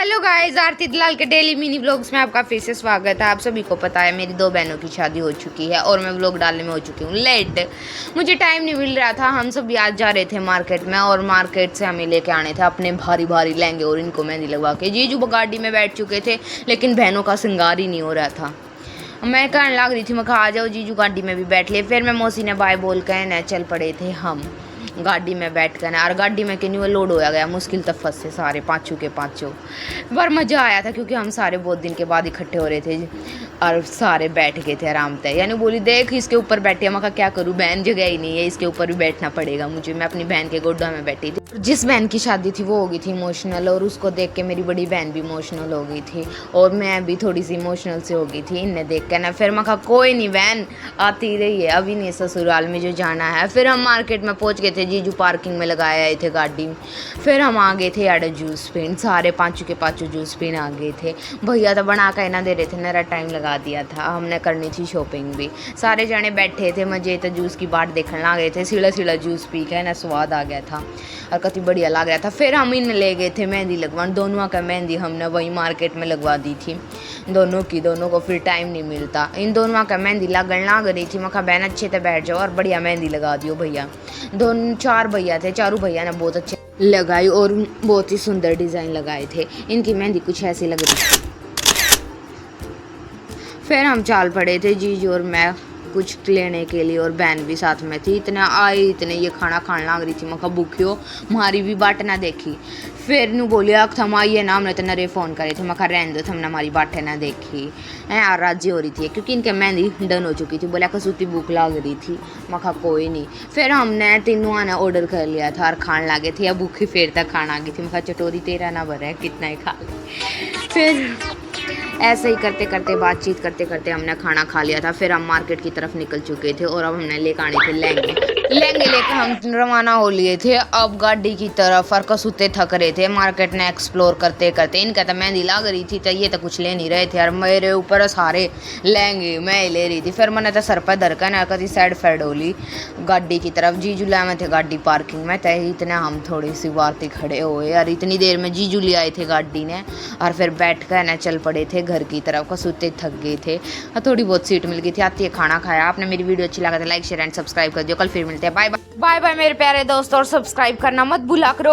Hello guys, आरती दलाल के daily mini blogs में आपका फिर से स्वागत है। आप सभी को पता है मेरी 2 बहनों की शादी हो चुकी है और मैं ब्लॉग डालने में हो चुकी हूँ लेट। मुझे टाइम नहीं मिल रहा था। हम सब आज जा रहे थे मार्केट में और मार्केट से हमें लेके आने थे अपने भारी भारी लहंगे और इनको मेहंदी लगवा के। जीजू गाड़ी में बैठ चुके थे लेकिन बहनों का श्रृंगार ही नहीं हो रहा था। मैं कहने लग रही थी, मैं कहा आ जाओ जीजू गाड़ी में भी बैठ ले। फिर मैं मौसी ने बाय बोल के न चल पड़े थे हम गाड़ी में बैठ कर। और गाड़ी में क्यों लोड होया गया मुश्किल तक फंसे सारे पाँचों के पाँचों। पर मज़ा आया था क्योंकि हम सारे बहुत दिन के बाद इकट्ठे हो रहे थे और सारे बैठ गए थे आराम से। यानी बोली देख इसके ऊपर बैठे, मैं कहा क्या करूँ, बहन जगह ही नहीं है, इसके ऊपर भी बैठना पड़ेगा मुझे। मैं अपनी बहन के गोड्डा में बैठी थी। जिस बहन की शादी थी वो हो गई थी इमोशनल और उसको देख के मेरी बड़ी बहन भी इमोशनल हो गई थी और मैं भी थोड़ी सी इमोशनल से हो गई थी इन्हें देख के ना। फिर मैं कहा कोई नहीं बहन आती रही है, अभी नहीं ससुराल में जो जाना है। फिर हम मार्केट में पहुंच गए थे, जीजू पार्किंग में लगाए आए थे गाड़ी में। फिर हम आ गए थे आड़े जूस पीन, सारे पाँचों के पाँचों जूस पीन आ गए थे। भैया तो बना कर ना दे रहे थे, मेरा टाइम लगा दिया था। हमने करनी थी शॉपिंग भी। सारे जने बैठे थे मजे तो जूस की बाट देखने लग गए थे। सीढ़ा सीढ़ा जूस पी के ना स्वाद आ गया था और कति बढ़िया लग रहा था। फिर हम इन ले गए थे मेहंदी लगवाने। दोनों का मेहंदी हमने वही मार्केट में लगवा दी थी दोनों को फिर टाइम नहीं मिलता। इन दोनों का मेहंदी लगन लग रही थी। मैं कहा बहन अच्छे से बैठ जाओ और बढ़िया मेहंदी लगा दियो भैया। 4 भैया थे, चारों भैया ने बहुत अच्छे लगाई और बहुत ही सुंदर डिज़ाइन लगाए थे। इनकी मेहंदी कुछ ऐसी लग रही थी। फिर हम चाल पड़े थे जीजू और मैं कुछ लेने के लिए और बहन भी साथ में थी। इतने आए इतने ये खाना खाने लग रही थी। मैं कहा भूखी हो, हमारी भी बाट ना देखी। फिर नू बोली आख थम आइए ना, हमने तो नरे फ़ोन करे थे। मैं कहा रहने दो, हमने हमारी बातें ना देखी है। और राजी हो रही थी क्योंकि इनके मेहंदी डन हो चुकी थी। बोला कसूती भूख लग रही थी। मैं कहा कोई नहीं। फिर हमने तीनों आना ऑर्डर कर लिया था और खाने लगे थे। या भूखी फिर तक खाना आ गई थी। मैं कहा चटोरी तेरा ना भरा है, कितना ही खा ले। फिर ऐसे ही करते करते बातचीत करते करते हमने खाना खा लिया था। फिर हम मार्केट की तरफ निकल चुके थे और अब हमने लेकर आने थे लहंगे लेकर हम रवाना हो लिए थे अब गाड़ी की तरफ। और कसूते थक रहे थे मार्केट ने एक्सप्लोर करते करते। इनका तो मेहंदी लग रही थी तो ये तो कुछ ले नहीं रहे थे और मेरे ऊपर सारे लहंगे मैं ले रही थी। फिर मैंने तो सर पर धरका ना कभी साइड फैड होली गाड़ी की तरफ। जीजू लाए में थे गाड़ी पार्किंग में तय इतने हम थोड़ी सी वार्ते खड़े हुए और इतनी देर में जीजू ले आए थे गाड़ी ने। और फिर बैठ कर ना चल पड़े थे घर की तरफ। कसूते थक गए थे और थोड़ी बहुत सीट मिल गई थी। आती है खाना खाया। आपने मेरी वीडियो अच्छी लगा तो लाइक शेयर एंड सब्सक्राइब कर दियो। कल फिर मिलते हैं। बाय बाय बाय बाय मेरे प्यारे दोस्तों और सब्सक्राइब करना मत भूला करो।